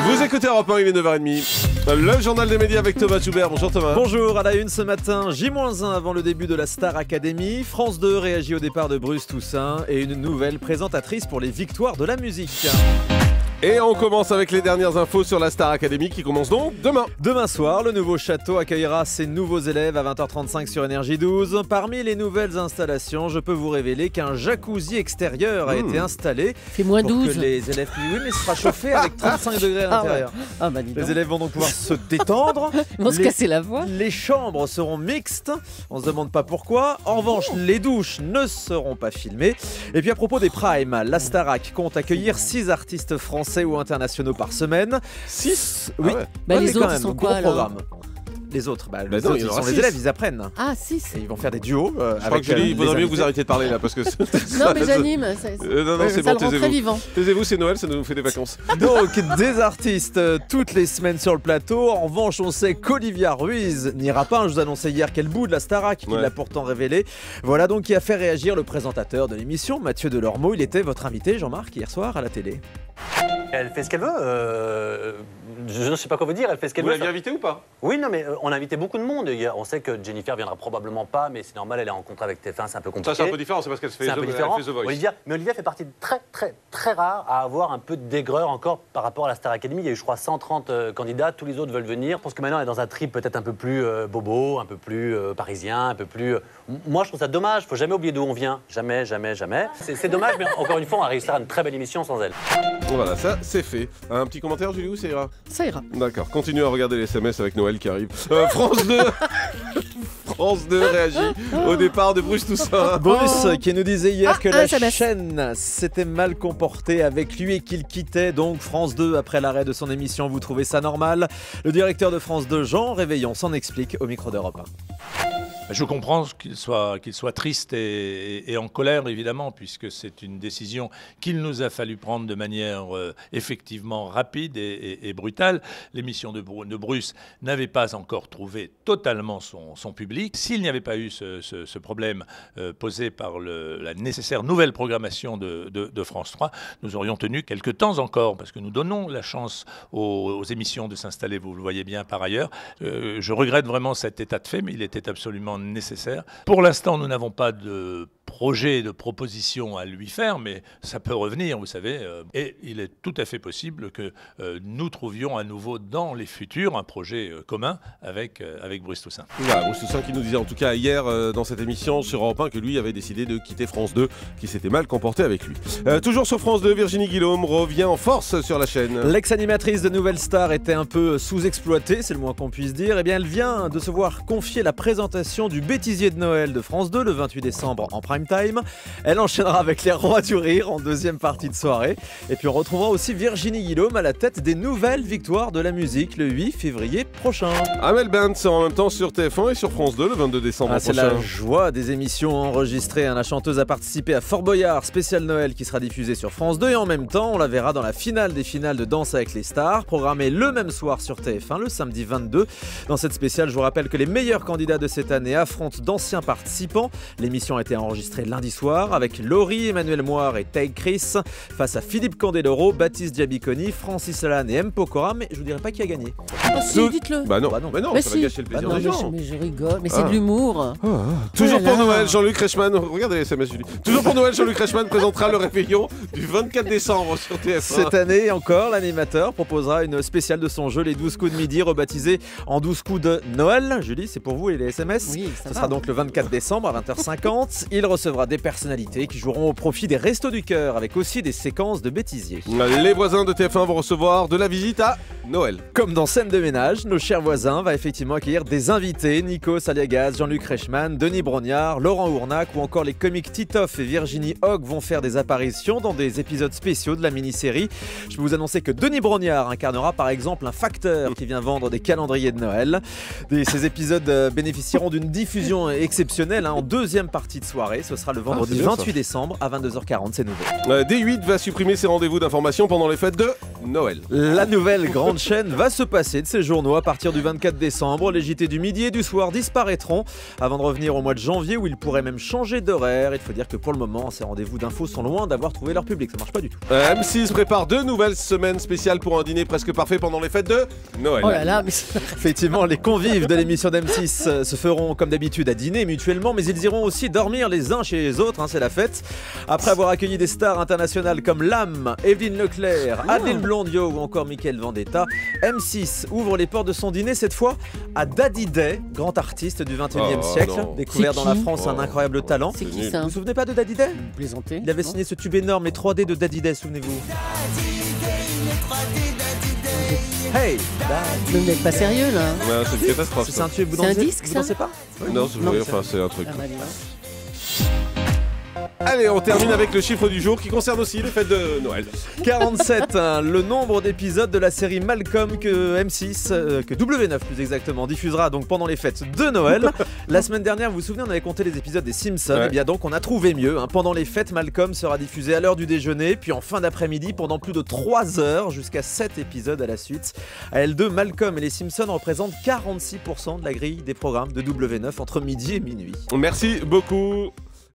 Vous écoutez Europe 1, il est 9h30. Le journal des médias avec Thomas Schubert. Bonjour Thomas. Bonjour, à la une ce matin, J-1 avant le début de la Star Academy. France 2 réagit au départ de Bruce Toussaint et une nouvelle présentatrice pour les victoires de la musique. Et on commence avec les dernières infos sur la Star Academy qui commence donc demain. Demain soir, le nouveau château accueillera ses nouveaux élèves à 20h35 sur Énergie 12. Parmi les nouvelles installations, je peux vous révéler qu'un jacuzzi extérieur a été installé. C'est moins 12. Pour que les élèves... Oui, mais ce sera chauffé avec 35 degrés à l'intérieur. Ah bah dis donc. Les élèves vont donc pouvoir se détendre. Ils vont se casser la voix. Les chambres seront mixtes. On se demande pas pourquoi. En revanche, les douches ne seront pas filmées. Et puis à propos des primes, la Starac compte accueillir 6 artistes français ou internationaux par semaine. 6 Oui. Ah ouais. Bah, les quand autres, même, ils sont gros quoi, alors programme. Les autres, non, ils il y en sont aura les six. élèves, ils apprennent. Ah, 6. Et ils vont faire des duos. Je crois que Julie, il vaudrait mieux que vous arrêtiez de parler là parce que. Non, mais j'anime. Non, c'est ça bon, le rend très vivant. Taisez-vous, c'est Noël, ça nous fait des vacances. Donc, des artistes toutes les semaines sur le plateau. En revanche, on sait qu'Olivia Ruiz n'ira pas. Je vous annonçais hier qu'elle bout de la Starac, qu'il l'a pourtant révélé. Voilà donc qui a fait réagir le présentateur de l'émission, Mathieu Delormeau. Il était votre invité, Jean-Marc, hier soir à la télé. Elle fait ce qu'elle veut. Je ne sais pas quoi vous dire. Elle fait ce qu'elle Vous veut. l'aviez invité ou pas? Oui, non, mais on a invité beaucoup de monde. On sait que Jennifer viendra probablement pas, mais c'est normal. Elle est en contrat avec TF1, c'est un peu compliqué. Ça, c'est un peu différent, c'est parce qu'elle fait C'est un peu différent. The Voice. Olivia fait partie de très rare à avoir un peu d'aigreur encore par rapport à la Star Academy. Il y a eu, je crois, 130 candidats. Tous les autres veulent venir. Je pense que maintenant, elle est dans un trip peut-être un peu plus bobo, un peu plus parisien, un peu plus. Moi, je trouve ça dommage. Il faut jamais oublier d'où on vient. Jamais. C'est dommage, mais encore une fois, on a réussi à faire une très belle émission sans elle. Voilà, ça, c'est fait. Un petit commentaire, Julie, ou ça ira? Ça ira. D'accord, continuez à regarder les SMS avec Noël qui arrive. France 2 France 2 réagit au départ de Bruce Toussaint. Bruce qui nous disait hier que la SMS. chaîne s'était mal comportée avec lui et qu'il quittait donc France 2 après l'arrêt de son émission. Vous trouvez ça normal? Le directeur de France 2, Jean Réveillon, s'en explique au micro d'Europe 1. Je comprends qu'il soit triste et en colère, évidemment, puisque c'est une décision qu'il nous a fallu prendre de manière effectivement rapide et brutale. L'émission de Bruce n'avait pas encore trouvé totalement son public. S'il n'y avait pas eu ce problème posé par la nécessaire nouvelle programmation de France 3, nous aurions tenu quelques temps encore, parce que nous donnons la chance aux émissions de s'installer, vous le voyez bien par ailleurs. Je regrette vraiment cet état de fait, mais il était absolument nécessaire. Pour l'instant, nous n'avons pas de projet, de proposition à lui faire, mais ça peut revenir, vous savez. Et il est tout à fait possible que nous trouvions à nouveau dans les futurs un projet commun avec Bruce Toussaint. Voilà, Bruce Toussaint qui nous disait en tout cas hier dans cette émission sur Europe 1 que lui avait décidé de quitter France 2, qui s'était mal comporté avec lui. Toujours sur France 2, Virginie Guillaume revient en force sur la chaîne. L'ex-animatrice de Nouvelle Star était un peu sous-exploitée, c'est le moins qu'on puisse dire. Eh bien, elle vient de se voir confier la présentation du bêtisier de Noël de France 2 le 28 décembre en prime time. Elle enchaînera avec les Rois du Rire en deuxième partie de soirée. Et puis on retrouvera aussi Virginie Guillaume à la tête des nouvelles victoires de la musique le 8 février prochain. Amel Bent sera en même temps sur TF1 et sur France 2 le 22 décembre C'est prochain. la joie des émissions enregistrées. La chanteuse a participé à Fort Boyard, spécial Noël qui sera diffusé sur France 2 et en même temps on la verra dans la finale des finales de Danse avec les stars, programmée le même soir sur TF1 le samedi 22. Dans cette spéciale, je vous rappelle que les meilleurs candidats de cette année affrontent d'anciens participants. L'émission a été enregistrée lundi soir avec Laurie, Emmanuel Moire et Tay Chris face à Philippe Candeloro, Baptiste Diabiconi, Francis Lalanne et M. Pokora, mais je vous dirai pas qui a gagné. Ah si, dites-le. Bah non, Bah non. ça si. va gâcher le plaisir Non, des gens. mais je rigole. Mais c'est de l'humour. Toujours Oh là pour là. Noël, Jean-Luc Reichmann, regardez les SMS Julie. Toujours pour Noël, Jean-Luc Reichmann présentera le réveillon du 24 décembre sur TF1. Cette année encore, l'animateur proposera une spéciale de son jeu, les 12 coups de midi, rebaptisée en 12 coups de Noël. Julie, c'est pour vous et les SMS. Oui, ça Ce va. sera donc le 24 décembre à 20h50. Il recevra des personnalités qui joueront au profit des Restos du Cœur, avec aussi des séquences de bêtisier. Les voisins de TF1 vont recevoir de la visite à Noël. Comme dans Scène de ménage, nos chers voisins va effectivement accueillir des invités, Nikos Aliagas, Jean-Luc Reichmann, Denis Brognard, Laurent Ournac ou encore les comiques Titoff et Virginie Hogg vont faire des apparitions dans des épisodes spéciaux de la mini-série. Je peux vous annoncer que Denis Brognard incarnera par exemple un facteur qui vient vendre des calendriers de Noël. Ces épisodes bénéficieront d'une diffusion exceptionnelle en deuxième partie de soirée. Ce sera le vendredi c'est bien, 28 décembre à 22h40, c'est nouveau. D8 va supprimer ses rendez-vous d'information pendant les fêtes de Noël. La nouvelle grande chaîne va se passer de ses journaux à partir du 24 décembre. Les JT du midi et du soir disparaîtront avant de revenir au mois de janvier où ils pourraient même changer d'horaire. Il faut dire que pour le moment, ces rendez-vous d'infos sont loin d'avoir trouvé leur public. Ça marche pas du tout. M6 prépare 2 nouvelles semaines spéciales pour un dîner presque parfait pendant les fêtes de Noël. Oh là là, mais Effectivement, les convives de l'émission d'M6 se feront comme d'habitude à dîner mutuellement, mais ils iront aussi dormir les uns chez les autres, c'est la fête. Après avoir accueilli des stars internationales comme Lam, Evelyne Leclerc, Adeline Blondio ou encore Mickaël Vendetta, M6 ouvre les portes de son dîner cette fois à Daddy Day, grand artiste du 21e siècle, non. découvert C'est dans la qui France un incroyable talent. c'est qui nul. ça Vous vous souvenez pas de Daddy Day? Vous plaisantez? Il avait signé ce tube énorme, les 3D de Daddy Day, souvenez-vous. Hey, Vous n'êtes pas sérieux là? Ouais, c'est une catastrophe. c'est un tube, vous C'est un dansez, disque, vous ça dansez pas? Non, c'est un truc. Ah bah, dis donc. Allez, on termine avec le chiffre du jour qui concerne aussi les fêtes de Noël. 47, hein, le nombre d'épisodes de la série Malcolm que M6, que W9 plus exactement, diffusera donc pendant les fêtes de Noël. La semaine dernière, vous vous souvenez, on avait compté les épisodes des Simpsons. Ouais. Et bien donc, on a trouvé mieux. Hein. Pendant les fêtes, Malcolm sera diffusé à l'heure du déjeuner, puis en fin d'après-midi pendant plus de 3 heures, jusqu'à 7 épisodes à la suite. À L2, Malcolm et les Simpsons représentent 46% de la grille des programmes de W9 entre midi et minuit. Merci beaucoup.